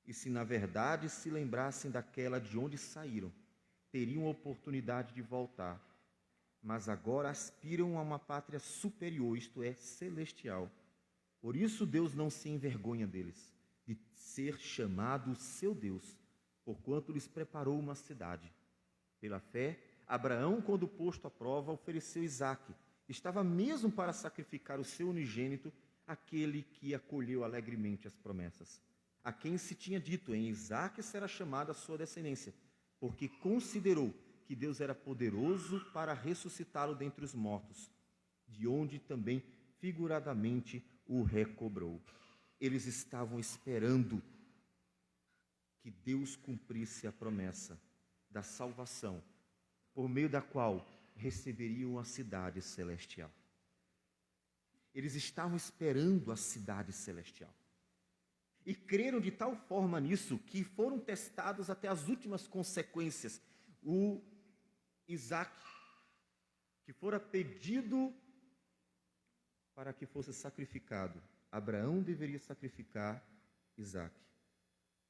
E se na verdade se lembrassem daquela de onde saíram, teriam oportunidade de voltar. Mas agora aspiram a uma pátria superior, isto é, celestial. Por isso Deus não se envergonha deles, de ser chamado seu Deus, porquanto lhes preparou uma cidade. Pela fé, Abraão, quando posto à prova, ofereceu Isaque. Estava mesmo para sacrificar o seu unigênito, aquele que acolheu alegremente as promessas. A quem se tinha dito, em Isaque será chamada a sua descendência, porque considerou que Deus era poderoso para ressuscitá-lo dentre os mortos, de onde também figuradamente o recobrou. Eles estavam esperando que Deus cumprisse a promessa da salvação, por meio da qual receberiam a cidade celestial. Eles estavam esperando a cidade celestial. E creram de tal forma nisso que foram testados até as últimas consequências. O Isaque, que fora pedido para que fosse sacrificado. Abraão deveria sacrificar Isaque.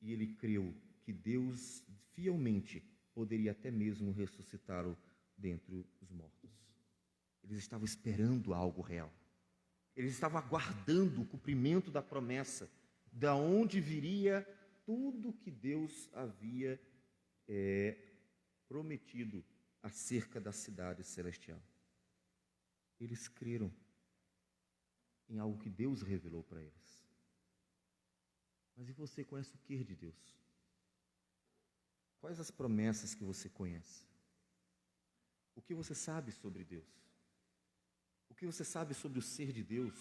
E ele creu que Deus fielmente poderia até mesmo ressuscitá-lo dentre os mortos. Eles estavam esperando algo real. Eles estavam aguardando o cumprimento da promessa, da onde viria tudo que Deus havia prometido acerca da cidade celestial. Eles creram em algo que Deus revelou para eles. Mas e você conhece o que de Deus? Quais as promessas que você conhece? O que você sabe sobre Deus? O que você sabe sobre o ser de Deus?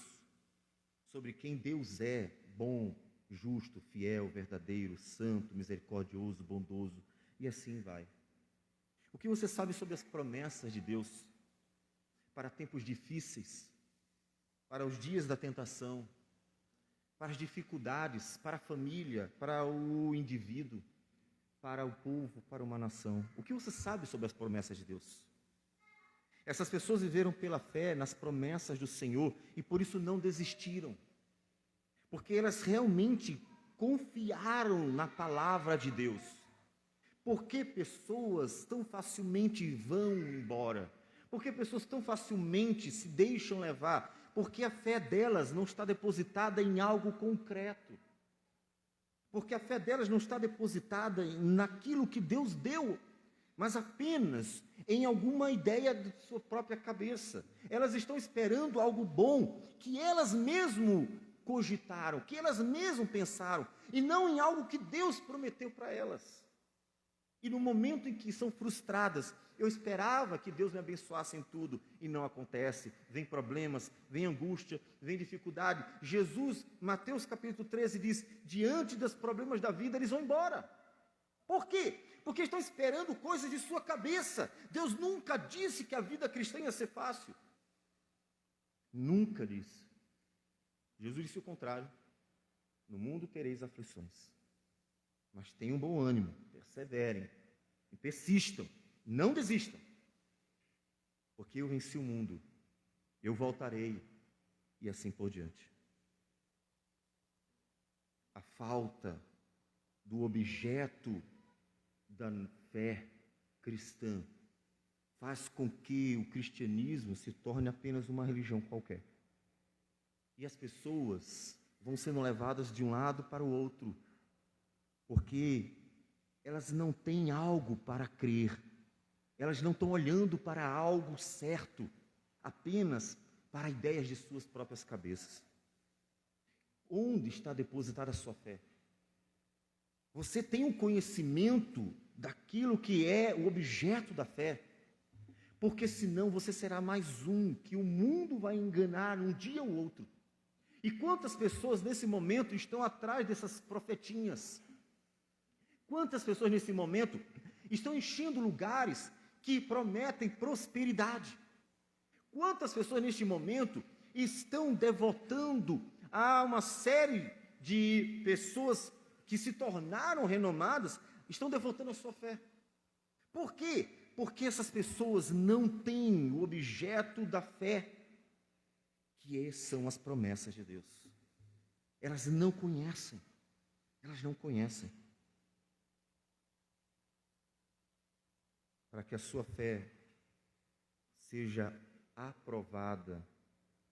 Sobre quem Deus é, bom, justo, fiel, verdadeiro, santo, misericordioso, bondoso, e assim vai. O que você sabe sobre as promessas de Deus para tempos difíceis, para os dias da tentação, para as dificuldades, para a família, para o indivíduo, para o povo, para uma nação? O que você sabe sobre as promessas de Deus? Essas pessoas viveram pela fé nas promessas do Senhor e por isso não desistiram, porque elas realmente confiaram na palavra de Deus. Por que pessoas tão facilmente vão embora? Por que pessoas tão facilmente se deixam levar? Porque a fé delas não está depositada em algo concreto. Porque a fé delas não está depositada naquilo que Deus deu, mas apenas em alguma ideia de sua própria cabeça. Elas estão esperando algo bom que elas mesmo cogitaram, que elas mesmo pensaram, e não em algo que Deus prometeu para elas. E no momento em que são frustradas, eu esperava que Deus me abençoasse em tudo, e não acontece. Vem problemas, vem angústia, vem dificuldade. Jesus, Mateus capítulo 13 diz, diante dos problemas da vida, eles vão embora. Por quê? Porque estão esperando coisas de sua cabeça. Deus nunca disse que a vida cristã ia ser fácil. Nunca disse. Jesus disse o contrário. No mundo tereis aflições, mas tenham bom ânimo, perseverem e persistam, não desistam, porque eu venci o mundo, eu voltarei, e assim por diante. A falta do objeto da fé cristã faz com que o cristianismo se torne apenas uma religião qualquer. E as pessoas vão sendo levadas de um lado para o outro, porque elas não têm algo para crer, elas não estão olhando para algo certo, apenas para ideias de suas próprias cabeças. Onde está depositada a sua fé? Você tem um conhecimento daquilo que é o objeto da fé? Porque senão você será mais um que o mundo vai enganar um dia ou outro. E quantas pessoas nesse momento estão atrás dessas profetinhas? Quantas pessoas nesse momento estão enchendo lugares que prometem prosperidade? Quantas pessoas neste momento estão devotando a uma série de pessoas que se tornaram renomadas, estão devotando a sua fé? Por quê? Porque essas pessoas não têm o objeto da fé, que são as promessas de Deus. Elas não conhecem. Elas não conhecem. Para que a sua fé seja aprovada,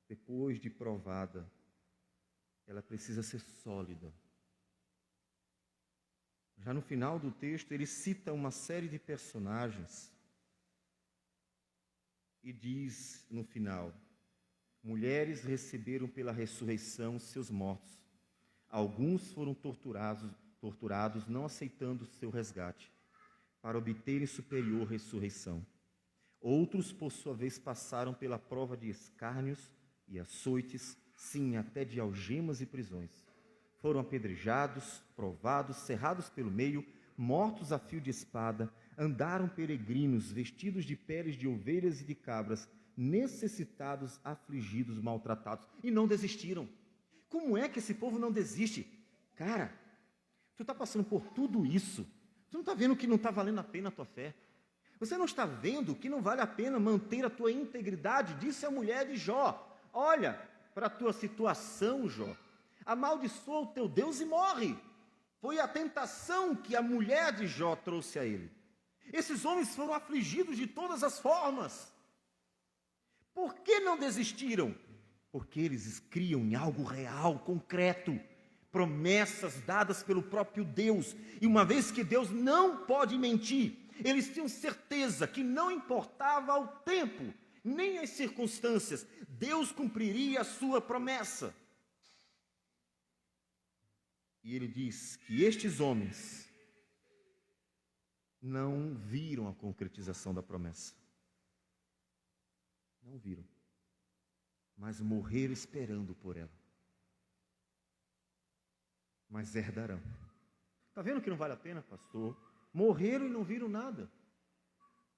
depois de provada, ela precisa ser sólida. Já no final do texto, ele cita uma série de personagens e diz no final: mulheres receberam pela ressurreição seus mortos. Alguns foram torturados, não aceitando seu resgate, para obterem superior ressurreição. Outros, por sua vez, passaram pela prova de escárnios e açoites, sim, até de algemas e prisões. Foram apedrejados, provados, cerrados pelo meio, mortos a fio de espada, andaram peregrinos, vestidos de peles de ovelhas e de cabras, necessitados, afligidos, maltratados, e não desistiram. Como é que esse povo não desiste? Cara, tu está passando por tudo isso, tu não está vendo que não está valendo a pena a tua fé? Você não está vendo que não vale a pena manter a tua integridade? Disse a mulher de Jó: olha para a tua situação, Jó, amaldiçoa o teu Deus e morre. Foi a tentação que a mulher de Jó trouxe a ele. Esses homens foram afligidos de todas as formas. Por que não desistiram? Porque eles criam em algo real, concreto, promessas dadas pelo próprio Deus. E uma vez que Deus não pode mentir, eles tinham certeza que não importava o tempo, nem as circunstâncias, Deus cumpriria a sua promessa. E ele diz que estes homens não viram a concretização da promessa. Não viram. Mas morreram esperando por ela. Mas herdarão. Está vendo que não vale a pena, pastor? Morreram e não viram nada.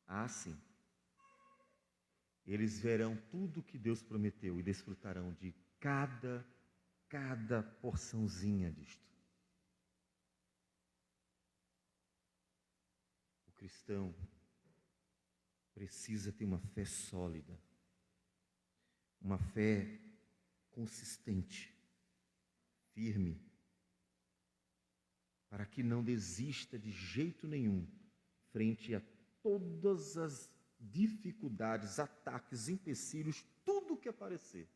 Ah, sim. Eles verão tudo que Deus prometeu e desfrutarão de cada porçãozinha disto. O cristão precisa ter uma fé sólida, uma fé consistente, firme, para que não desista de jeito nenhum frente a todas as dificuldades, ataques, empecilhos, tudo que aparecer,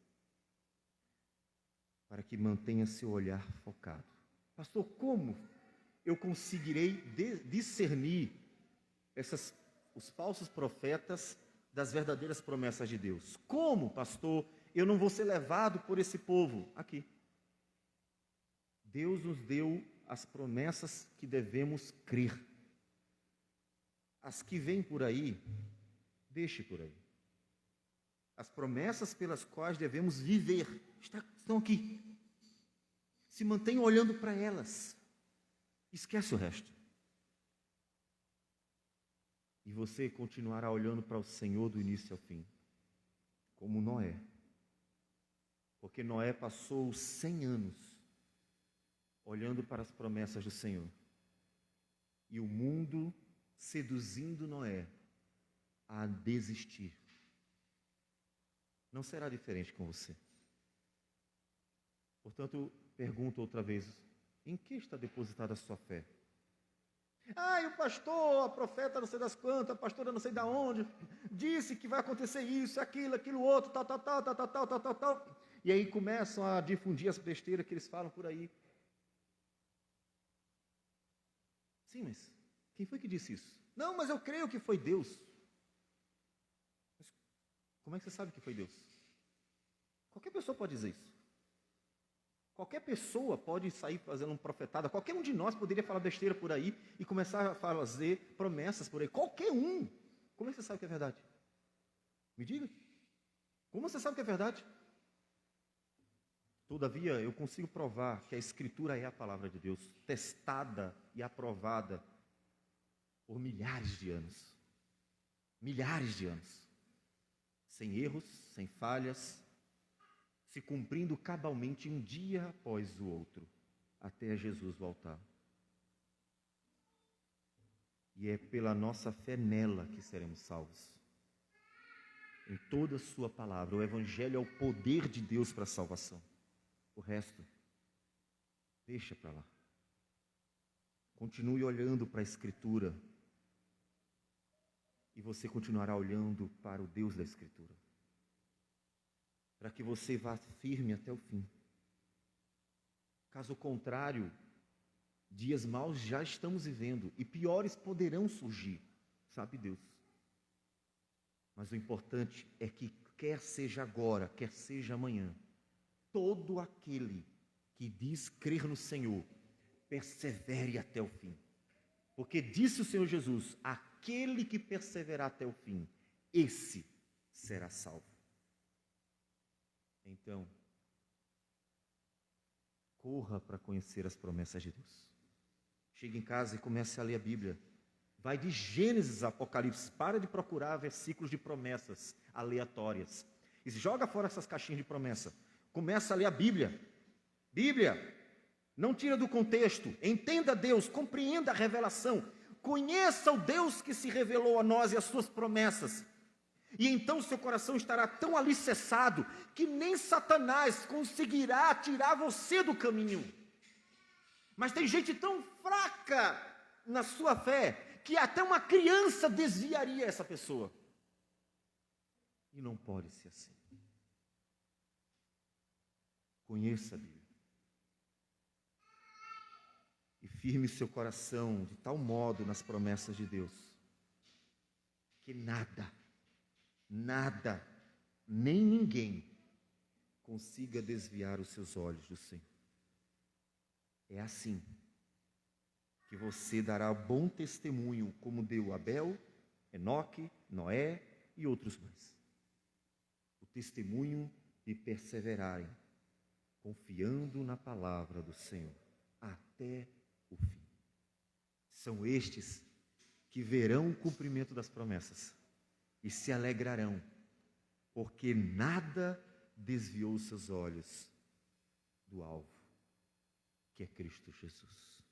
para que mantenha seu olhar focado. Pastor, como eu conseguirei discernir os falsos profetas das verdadeiras promessas de Deus? Como, pastor, eu não vou ser levado por esse povo? Aqui. Deus nos deu as promessas que devemos crer. As que vêm por aí, deixe por aí. As promessas pelas quais devemos viver estão aqui. Se mantenha olhando para elas. Esquece o resto. E você continuará olhando para o Senhor do início ao fim, como Noé. Porque Noé passou 100 anos olhando para as promessas do Senhor. E o mundo seduzindo Noé a desistir. Não será diferente com você. Portanto, pergunto outra vez, em que está depositada a sua fé? E o pastor, a profeta não sei das quantas, a pastora não sei da onde, disse que vai acontecer isso, aquilo outro, tal. E aí começam a difundir as besteiras que eles falam por aí. Sim, mas quem foi que disse isso? Não, mas eu creio que foi Deus. Mas como é que você sabe que foi Deus? Qualquer pessoa pode dizer isso. Qualquer pessoa pode sair fazendo um profetada. Qualquer um de nós poderia falar besteira por aí e começar a fazer promessas por aí. Qualquer um. Como é que você sabe que é verdade? Me diga. Como você sabe que é verdade? Todavia, eu consigo provar que a Escritura é a palavra de Deus, testada e aprovada por milhares de anos. Milhares de anos. Sem erros, sem falhas, se cumprindo cabalmente um dia após o outro, até Jesus voltar. E é pela nossa fé nela que seremos salvos. Em toda a sua palavra, o Evangelho é o poder de Deus para a salvação. O resto, deixa para lá. Continue olhando para a Escritura. E você continuará olhando para o Deus da Escritura. Para que você vá firme até o fim. Caso contrário, dias maus já estamos vivendo e piores poderão surgir, sabe Deus. Mas o importante é que quer seja agora, quer seja amanhã, todo aquele que diz crer no Senhor, persevere até o fim. Porque disse o Senhor Jesus, aquele que perseverar até o fim, esse será salvo. Então, corra para conhecer as promessas de Deus. Chegue em casa e comece a ler a Bíblia. Vai de Gênesis a Apocalipse. Para de procurar versículos de promessas aleatórias. E joga fora essas caixinhas de promessa. Começa a ler a Bíblia. Bíblia, não tira do contexto. Entenda Deus, compreenda a revelação. Conheça o Deus que se revelou a nós e as suas promessas. E então seu coração estará tão alicerçado que nem Satanás conseguirá tirar você do caminho. Mas tem gente tão fraca na sua fé que até uma criança desviaria essa pessoa. E não pode ser assim. Conheça a Bíblia. E firme seu coração de tal modo nas promessas de Deus que nada, nem ninguém consiga desviar os seus olhos do Senhor. É assim que você dará bom testemunho, como deu Abel, Enoque, Noé e outros mais. O testemunho de perseverarem, confiando na palavra do Senhor, até o fim. São estes que verão o cumprimento das promessas e se alegrarão, porque nada desviou seus olhos do alvo, que é Cristo Jesus.